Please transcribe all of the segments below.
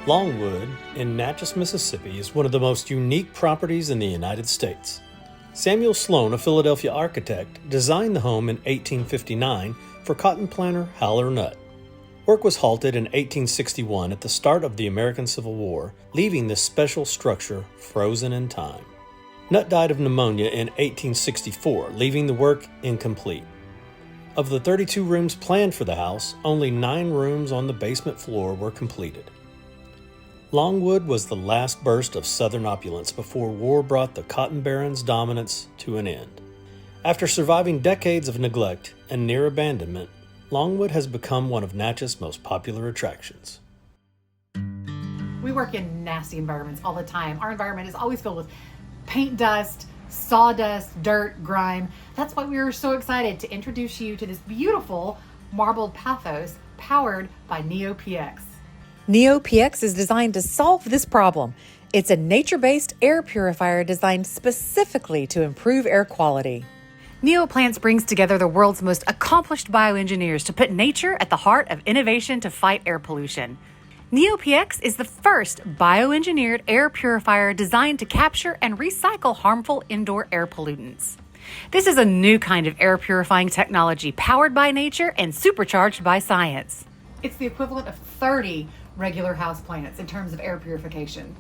Longwood in Natchez, Mississippi is one of the most unique properties in the United States. Samuel Sloan, a Philadelphia architect, designed the home in 1859 for cotton planter Haller Nutt. Work was halted in 1861 at the start of the American Civil War, leaving this special structure frozen in time. Nutt died of pneumonia in 1864, leaving the work incomplete. Of the 32 rooms planned for the house, only 9 rooms on the basement floor were completed. Longwood was the last burst of Southern opulence before war brought the cotton barons' dominance to an end. After surviving decades of neglect and near abandonment, Longwood has become one of Natchez's most popular attractions. We work in nasty environments all the time. Our environment is always filled with paint dust, sawdust, dirt, grime. That's why we are so excited to introduce you to this beautiful marbled pathos powered by NeoPX. NeoPX is designed to solve this problem. It's a nature-based air purifier designed specifically to improve air quality. NeoPlants brings together the world's most accomplished bioengineers to put nature at the heart of innovation to fight air pollution. NeoPX is the first bioengineered air purifier designed to capture and recycle harmful indoor air pollutants. This is a new kind of air purifying technology powered by nature and supercharged by science. It's the equivalent of 30 regular houseplants in terms of air purification.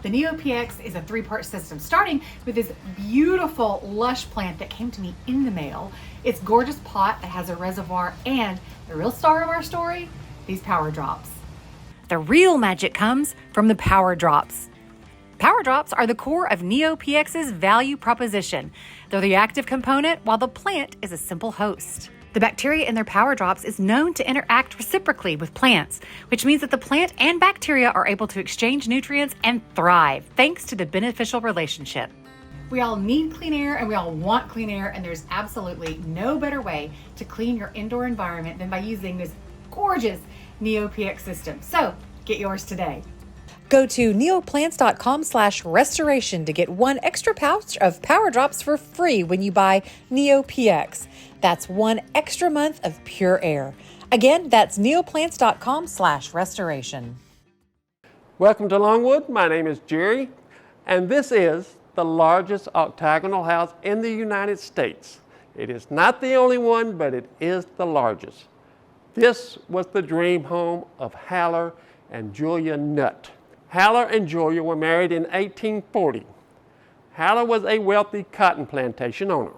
The NeoPX is a three-part system, starting with this beautiful lush plant that came to me in the mail. It's gorgeous pot that has a reservoir, and the real star of our story, these power drops. The real magic comes from the power drops. Power drops are the core of NeoPX's value proposition. They're the active component, while the plant is a simple host. The bacteria in their power drops is known to interact reciprocally with plants, which means that the plant and bacteria are able to exchange nutrients and thrive thanks to the beneficial relationship. We all need clean air and we all want clean air, and there's absolutely no better way to clean your indoor environment than by using this gorgeous NeoPX system. So get yours today. Go to neoplants.com/restoration to get one extra pouch of power drops for free when you buy NeoPX. That's one extra month of pure air. Again, that's neoplants.com/restoration. Welcome to Longwood. My name is Jerry, and this is the largest octagonal house in the United States. It is not the only one, but it is the largest. This was the dream home of Haller and Julia Nutt. Haller and Julia were married in 1840. Haller was a wealthy cotton plantation owner.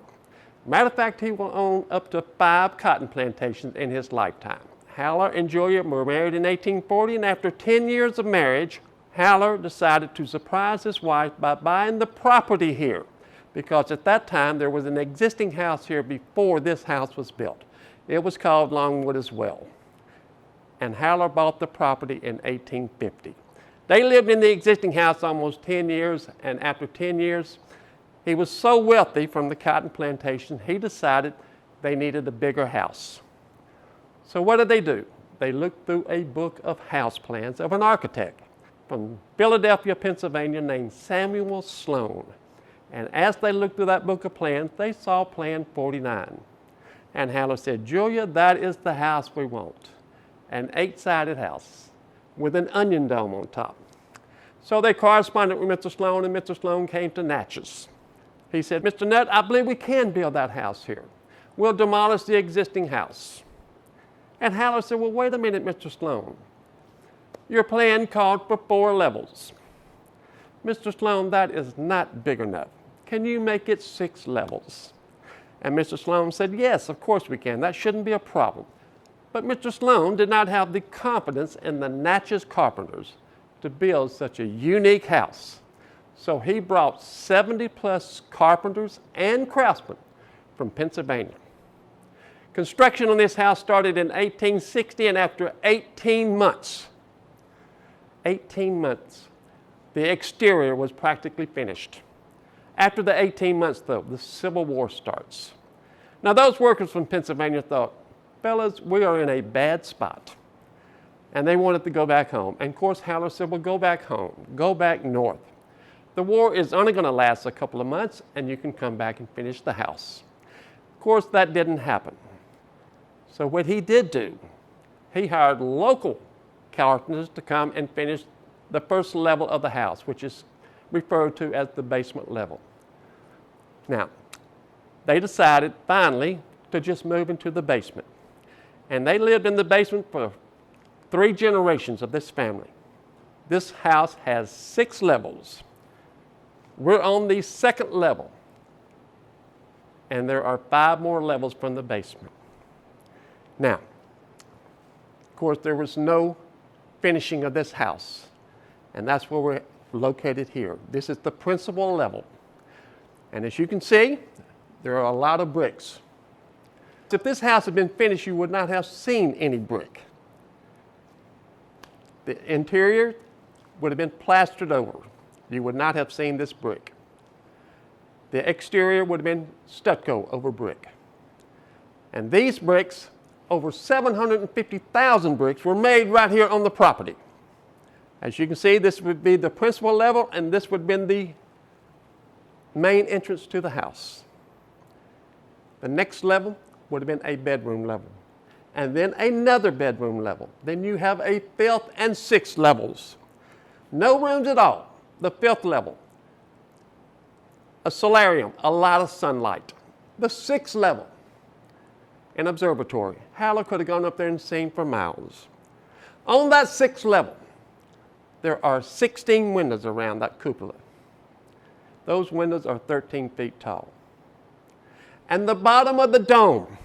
Matter of fact, he will own up to 5 cotton plantations in his lifetime. Haller and Julia were married in 1840, and after 10 years of marriage, Haller decided to surprise his wife by buying the property here, because at that time there was an existing house here before this house was built. It was called Longwood as well. And Haller bought the property in 1850. They lived in the existing house almost 10 years, and after 10 years, he was so wealthy from the cotton plantation, he decided they needed a bigger house. So what did they do? They looked through a book of house plans of an architect from Philadelphia, Pennsylvania, named Samuel Sloan. And as they looked through that book of plans, they saw Plan 49. And Haller said, Julia, that is the house we want. An 8-sided house with an onion dome on top. So they corresponded with Mr. Sloan, and Mr. Sloan came to Natchez. He said, Mr. Nutt, I believe we can build that house here. We'll demolish the existing house. And Haller said, well, wait a minute, Mr. Sloan. Your plan called for 4 levels. Mr. Sloan, that is not big enough. Can you make it 6 levels? And Mr. Sloan said, yes, of course we can. That shouldn't be a problem. But Mr. Sloan did not have the confidence in the Natchez carpenters to build such a unique house. So he brought 70+ carpenters and craftsmen from Pennsylvania. Construction on this house started in 1860, and after 18 months, the exterior was practically finished. After the 18 months, though, the Civil War starts. Now, those workers from Pennsylvania thought, fellas, we are in a bad spot. And they wanted to go back home. And of course, Haller said, well, go back home, go back north. The war is only going to last a couple of months, and you can come back and finish the house. Of course, that didn't happen. So what he did do, he hired local carpenters to come and finish the first level of the house, which is referred to as the basement level. Now, they decided finally to just move into the basement. And they lived in the basement for 3 generations of this family. This house has 6 levels. We're on the 2nd level, and there are 5 more levels from the basement. Now, of course, there was no finishing of this house, and that's where we're located here. This is the principal level. And as you can see, there are a lot of bricks. If this house had been finished, you would not have seen any brick. The interior would have been plastered over. You would not have seen this brick. The exterior would have been stucco over brick. And these bricks, over 750,000 bricks, were made right here on the property. As you can see, this would be the principal level, and this would have been the main entrance to the house. The next level would have been a bedroom level, and then another bedroom level. Then you have a 5th and 6th levels. No rooms at all. The 5th level, a solarium, a lot of sunlight. The 6th level, an observatory. Haller could have gone up there and seen for miles. On that 6th level, there are 16 windows around that cupola. Those windows are 13 feet tall. And the bottom of the dome,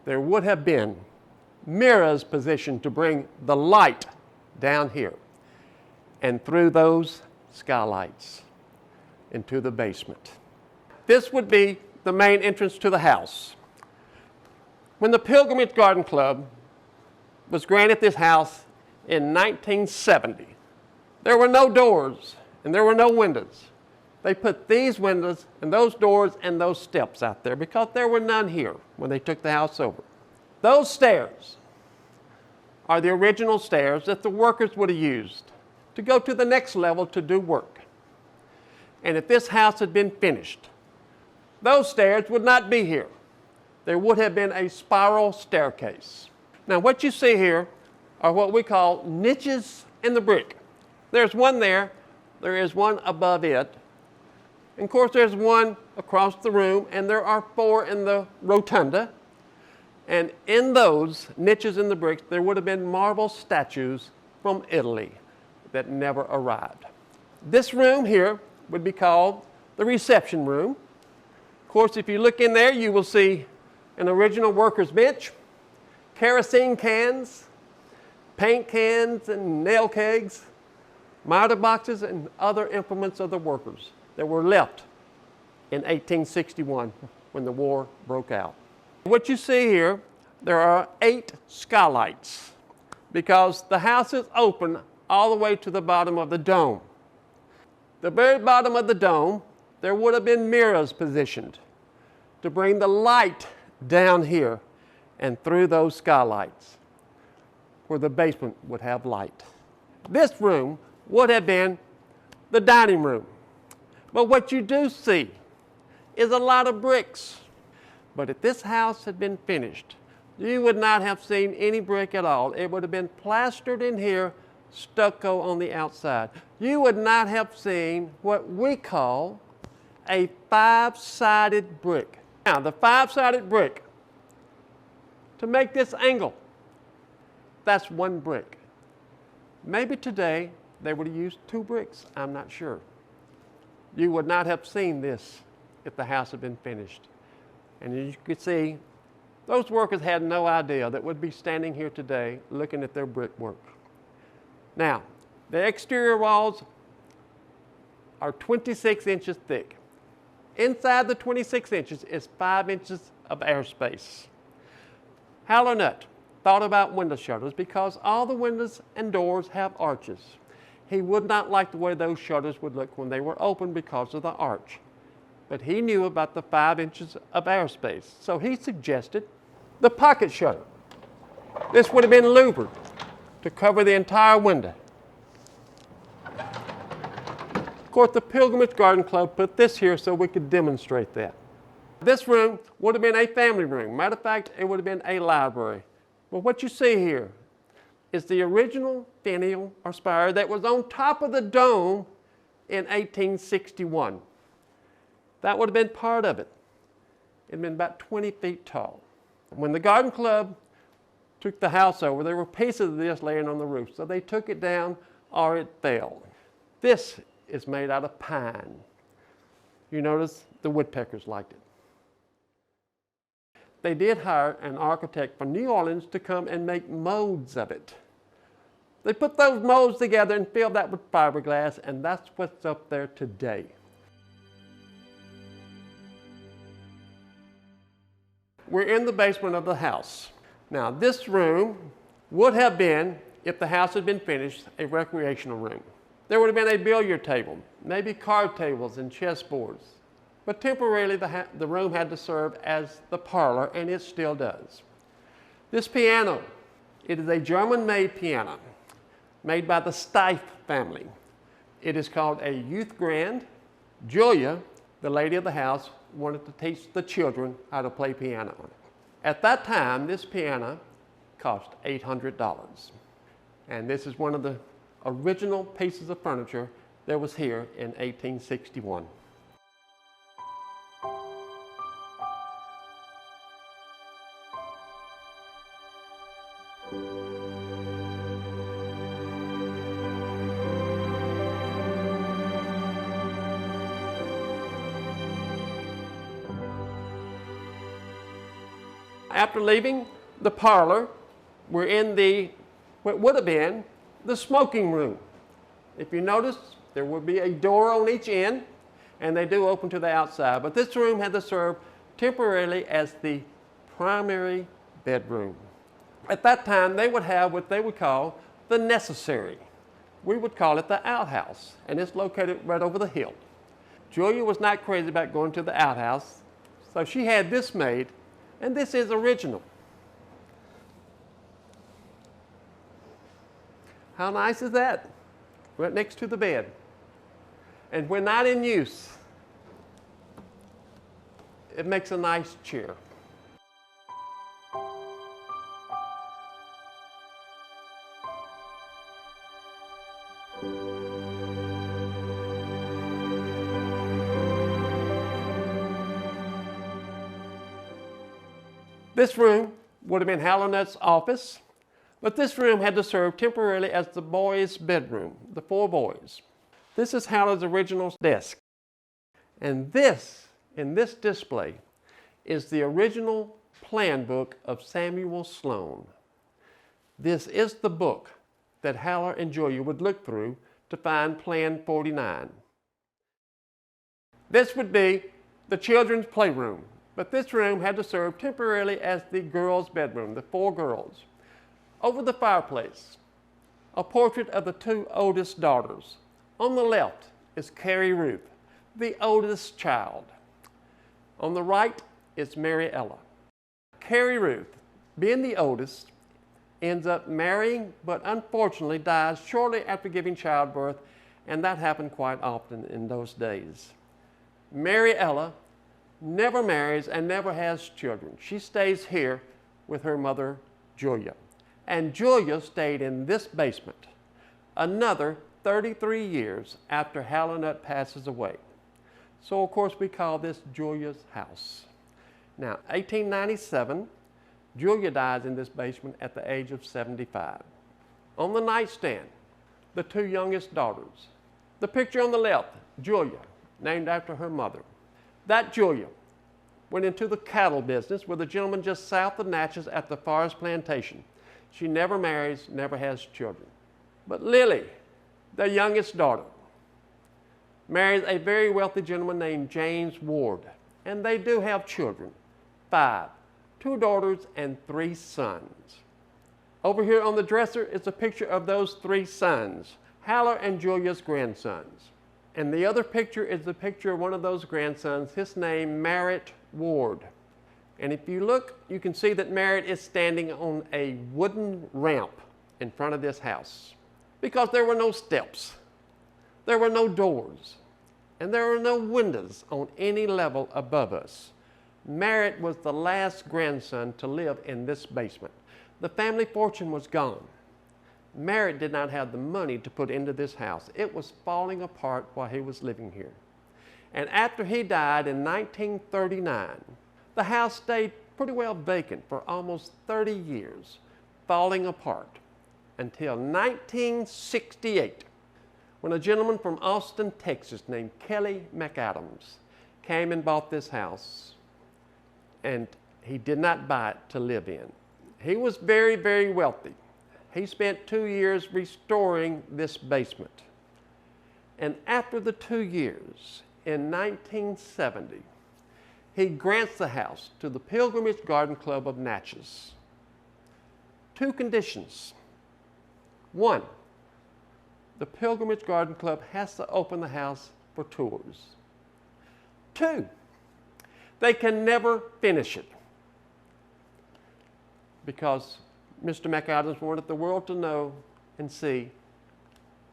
there would have been mirrors positioned to bring the light down here and through those skylights into the basement. This would be the main entrance to the house. When the Pilgrimage Garden Club was granted this house in 1970, there were no doors and there were no windows. They put these windows and those doors and those steps out there because there were none here when they took the house over. Those stairs are the original stairs that the workers would have used to go to the next level to do work. And if this house had been finished, those stairs would not be here. There would have been a spiral staircase. Now what you see here are what we call niches in the brick. There's one there, there is one above it. And of course there's one across the room, and there are 4 in the rotunda. And in those niches in the bricks, there would have been marble statues from Italy that never arrived. This room here would be called the reception room. Of course, if you look in there, you will see an original worker's bench, kerosene cans, paint cans and nail kegs, miter boxes, and other implements of the workers that were left in 1861 when the war broke out. What you see here, there are 8 skylights because the house is open all the way to the bottom of the dome. The very bottom of the dome, there would have been mirrors positioned to bring the light down here and through those skylights where the basement would have light. This room would have been the dining room. But what you do see is a lot of bricks. But if this house had been finished, you would not have seen any brick at all. It would have been plastered in here, stucco on the outside. You would not have seen what we call a 5-sided brick. Now, the 5-sided brick, to make this angle, that's 1 brick. Maybe today they would have used 2 bricks, I'm not sure. You would not have seen this if the house had been finished. And as you could see, those workers had no idea that we'd be standing here today looking at their brickwork. Now, the exterior walls are 26 inches thick. Inside the 26 inches is 5 inches of airspace. Haller Nutt thought about window shutters because all the windows and doors have arches. He would not like the way those shutters would look when they were open because of the arch. But he knew about the 5 inches of airspace, so he suggested the pocket shutter. This would have been louvered to cover the entire window. Of course, the Pilgrimage Garden Club put this here so we could demonstrate that. This room would have been a family room. Matter of fact, it would have been a library. But what you see here is the original finial or spire that was on top of the dome in 1861. That would have been part of it. It had been about 20 feet tall. When the garden club took the house over, there were pieces of this laying on the roof, so they took it down or it fell. This is made out of pine. You notice the woodpeckers liked it. They did hire an architect from New Orleans to come and make molds of it. They put those molds together and filled that with fiberglass, and that's what's up there today. We're in the basement of the house. Now, this room would have been, if the house had been finished, a recreational room. There would have been a billiard table, maybe card tables and chessboards. But temporarily, the room had to serve as the parlor, and it still does. This piano, it is a German-made piano made by the Steiff family. It is called a Youth Grand. Julia, the lady of the house, wanted to teach the children how to play piano on it. At that time, this piano cost $800. And this is one of the original pieces of furniture that was here in 1861. After leaving the parlor, we're in what would have been the smoking room. If you notice, there would be a door on each end, and they do open to the outside. But this room had to serve temporarily as the primary bedroom. At that time, they would have what they would call the necessary. We would call it the outhouse, and it's located right over the hill. Julia was not crazy about going to the outhouse, so she had this made, and this is original. How nice is that? Right next to the bed. And when not in use, it makes a nice chair. This room would have been Haller Nutt's office, but this room had to serve temporarily as the boys' bedroom, the 4 boys. This is Haller's original desk. And this, in this display, is the original plan book of Samuel Sloan. This is the book that Haller and Julia would look through to find Plan 49. This would be the children's playroom, but this room had to serve temporarily as the girls' bedroom, the 4 girls. Over the fireplace, a portrait of the 2 oldest daughters. On the left is Carrie Ruth, the oldest child. On the right is Mary Ella. Carrie Ruth, being the oldest, ends up marrying, but unfortunately dies shortly after giving childbirth, and that happened quite often in those days. Mary Ella never marries and never has children. She stays here with her mother, Julia. And Julia stayed in this basement another 33 years after Haller Nutt passes away. So of course we call this Julia's house. Now, 1897, Julia dies in this basement at the age of 75. On the nightstand, the 2 youngest daughters. The picture on the left, Julia, named after her mother. That Julia went into the cattle business with a gentleman just south of Natchez at the Forest Plantation. She never marries, never has children. But Lily, the youngest daughter, marries a very wealthy gentleman named James Ward, and they do have children, 5, 2 daughters and 3 sons. Over here on the dresser is a picture of those 3 sons, Haller and Julia's grandsons. And the other picture is the picture of one of those grandsons, his name Merritt Ward. And if you look, you can see that Merritt is standing on a wooden ramp in front of this house because there were no steps, there were no doors, and there were no windows on any level above us. Merritt was the last grandson to live in this basement. The family fortune was gone. Merritt did not have the money to put into this house. It was falling apart while he was living here. And after he died in 1939, the house stayed pretty well vacant for almost 30 years, falling apart until 1968, when a gentleman from Austin, Texas named Kelly McAdams came and bought this house, and he did not buy it to live in. He was very, very wealthy. He spent 2 years restoring this basement. And after the 2 years, in 1970, he grants the house to the Pilgrimage Garden Club of Natchez. 2 conditions. 1, the Pilgrimage Garden Club has to open the house for tours. 2, they can never finish it because Mr. McAdams wanted the world to know and see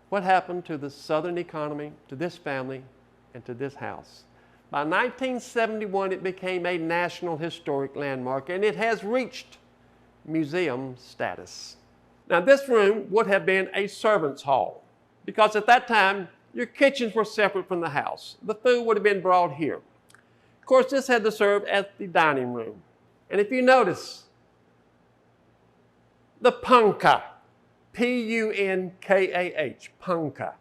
what happened to the Southern economy, to this family, and to this house. By 1971, it became a National Historic Landmark, and it has reached museum status. Now, this room would have been a servant's hall, because at that time, your kitchens were separate from the house. The food would have been brought here. Of course, this had to serve as the dining room. And if you notice, the punkah, P-U-N-K-A-H, punkah.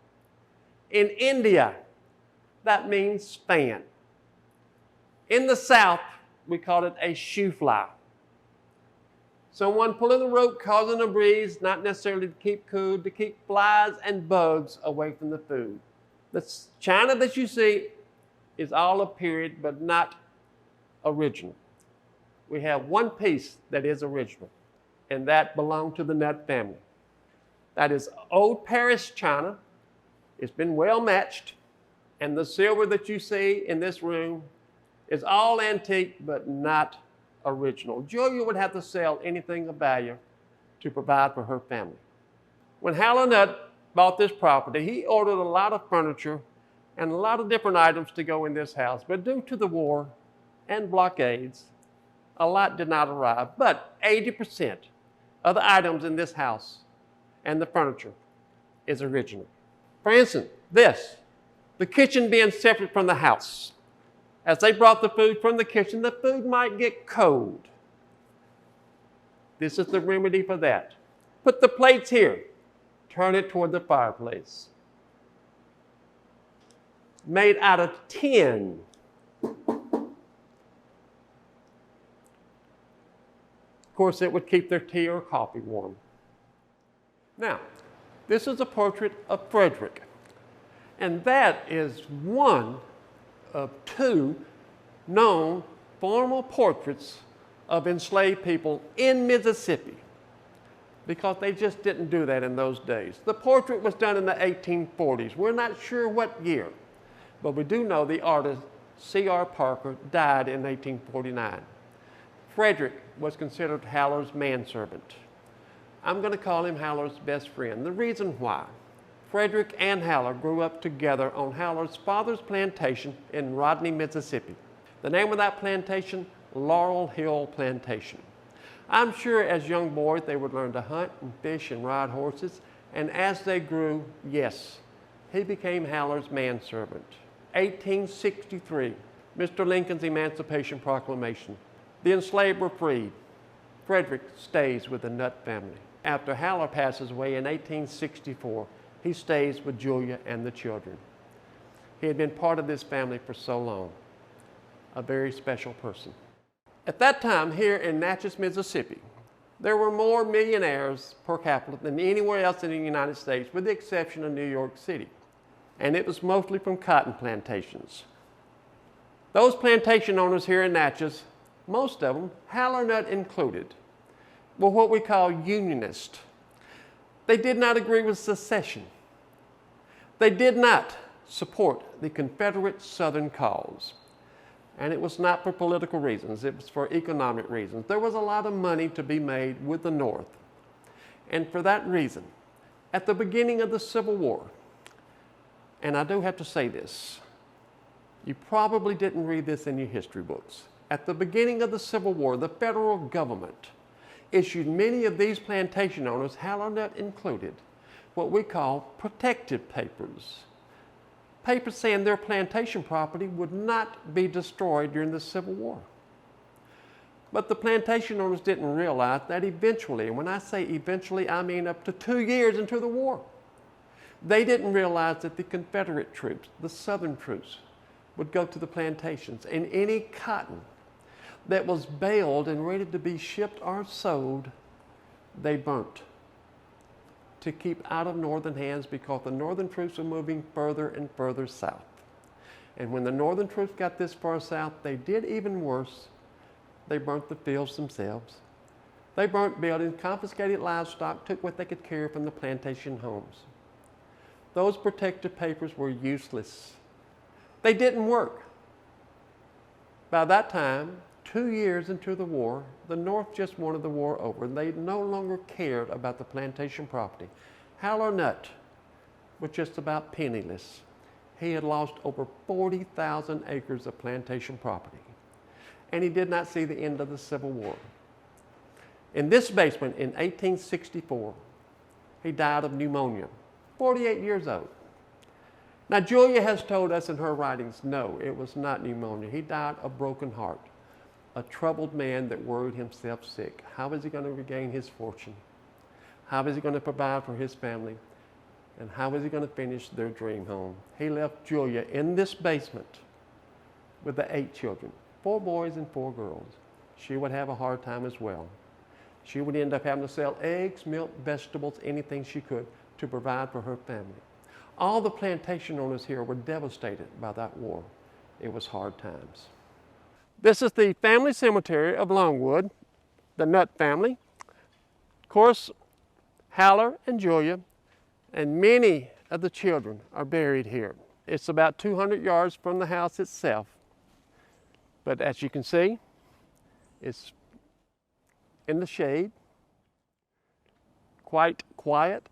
In India, that means fan. In the South, we call it a shoe fly. Someone pulling the rope, causing a breeze, not necessarily to keep cool, to keep flies and bugs away from the food. The china that you see is all a period, but not original. We have one piece that is original, and that belonged to the Nutt family. That is old Paris china. It's been well matched, and the silver that you see in this room is all antique, but not original. Julia would have to sell anything of value to provide for her family. When Haller Nutt bought this property, he ordered a lot of furniture and a lot of different items to go in this house, but due to the war and blockades, a lot did not arrive, but 80% of the items in this house and the furniture is original. For instance, the kitchen being separate from the house. As they brought the food from the kitchen, the food might get cold. This is the remedy for that. Put the plates here. Turn it toward the fireplace. Made out of tin. Of course, it would keep their tea or coffee warm. Now, this is a portrait of Frederick. And that is one of two known formal portraits of enslaved people in Mississippi, because they just didn't do that in those days. The portrait was done in the 1840s. We're not sure what year, but we do know the artist C.R. Parker died in 1849. Frederick was considered Haller's manservant. I'm going to call him Haller's best friend. The reason why: Frederick and Haller grew up together on Haller's father's plantation in Rodney, Mississippi. The name of that plantation, Laurel Hill Plantation. I'm sure as young boys they would learn to hunt and fish and ride horses, and as they grew, yes, he became Haller's manservant. 1863, Mr. Lincoln's Emancipation Proclamation. The enslaved were freed. Frederick stays with the Nutt family. After Haller passes away in 1864, he stays with Julia and the children. He had been part of this family for so long. A very special person. At that time, here in Natchez, Mississippi, there were more millionaires per capita than anywhere else in the United States, with the exception of New York City. And it was mostly from cotton plantations. Those plantation owners here in Natchez, most of them, Haller Nutt included, were what we call unionists. They did not agree with secession. They did not support the Confederate Southern cause. And it was not for political reasons, it was for economic reasons. There was a lot of money to be made with the North. And for that reason, at the beginning of the Civil War, and I do have to say this, you probably didn't read this in your history books. At the beginning of the Civil War, the federal government issued many of these plantation owners, Haller Nutt included, what we call protective papers. Papers saying their plantation property would not be destroyed during the Civil War. But the plantation owners didn't realize that eventually, and when I say eventually, I mean up to 2 years into the war, they didn't realize that the Confederate troops, the Southern troops, would go to the plantations, and any cotton that was baled and ready to be shipped or sold, they burnt to keep out of Northern hands, because the Northern troops were moving further and further south. And when the Northern troops got this far south, they did even worse. They burnt the fields themselves. They burnt buildings, confiscated livestock, took what they could carry from the plantation homes. Those protective papers were useless. They didn't work. By that time, 2 years into the war, the North just wanted the war over. They no longer cared about the plantation property. Haller Nutt was just about penniless. He had lost over 40,000 acres of plantation property, and he did not see the end of the Civil War. In this basement in 1864, he died of pneumonia, 48 years old. Now, Julia has told us in her writings, no, it was not pneumonia. He died of broken heart, a troubled man that worried himself sick. How is he going to regain his fortune? How is he going to provide for his family? And how is he going to finish their dream home? He left Julia in this basement with the 8 children, 4 boys and 4 girls. She would have a hard time as well. She would end up having to sell eggs, milk, vegetables, anything she could to provide for her family. All the plantation owners here were devastated by that war. It was hard times. This is the family cemetery of Longwood, the Nutt family. Of course, Haller and Julia and many of the children are buried here. It's about 200 yards from the house itself. But as you can see, it's in the shade, quite quiet,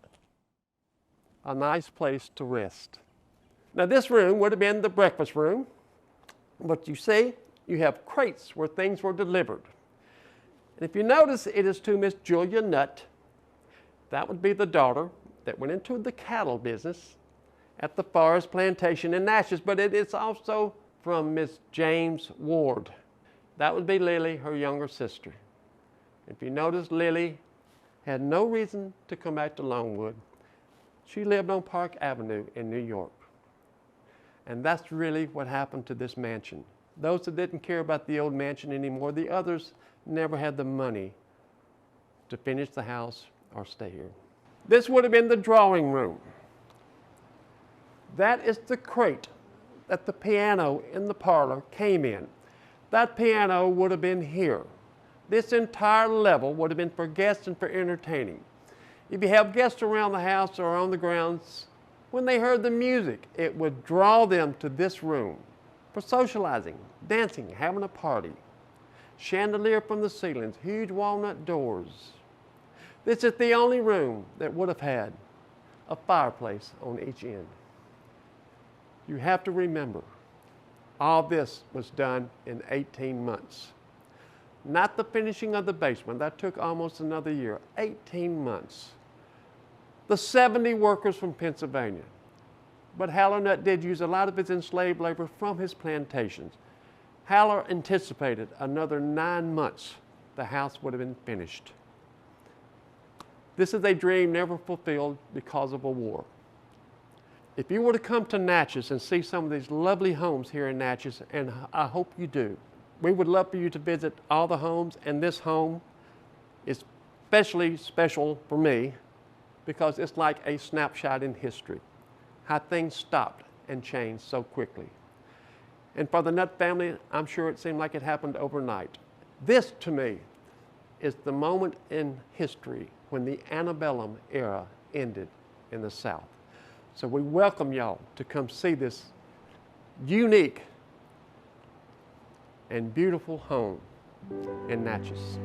a nice place to rest. Now this room would have been the breakfast room, but you see, you have crates where things were delivered. And if you notice, it is to Miss Julia Nutt. That would be the daughter that went into the cattle business at the Forest Plantation in Natchez, but it is also from Miss James Ward. That would be Lily, her younger sister. If you notice, Lily had no reason to come back to Longwood. She lived on Park Avenue in New York. And that's really what happened to this mansion. Those that didn't care about the old mansion anymore, the others never had the money to finish the house or stay here. This would have been the drawing room. That is the crate that the piano in the parlor came in. That piano would have been here. This entire level would have been for guests and for entertaining. If you have guests around the house or on the grounds, when they heard the music, it would draw them to this room for socializing, dancing, having a party. Chandelier from the ceilings, huge walnut doors. This is the only room that would have had a fireplace on each end. You have to remember, all this was done in 18 months. Not the finishing of the basement, that took almost another year, 18 months. The 70 workers from Pennsylvania. But Haller Nutt did use a lot of his enslaved labor from his plantations. Haller anticipated another 9 months the house would have been finished. This is a dream never fulfilled because of a war. If you were to come to Natchez and see some of these lovely homes here in Natchez, and I hope you do, we would love for you to visit all the homes, and this home is especially special for me because it's like a snapshot in history, how things stopped and changed so quickly. And for the Nutt family, I'm sure it seemed like it happened overnight. This, to me, is the moment in history when the antebellum era ended in the South. So we welcome y'all to come see this unique and beautiful home in Natchez.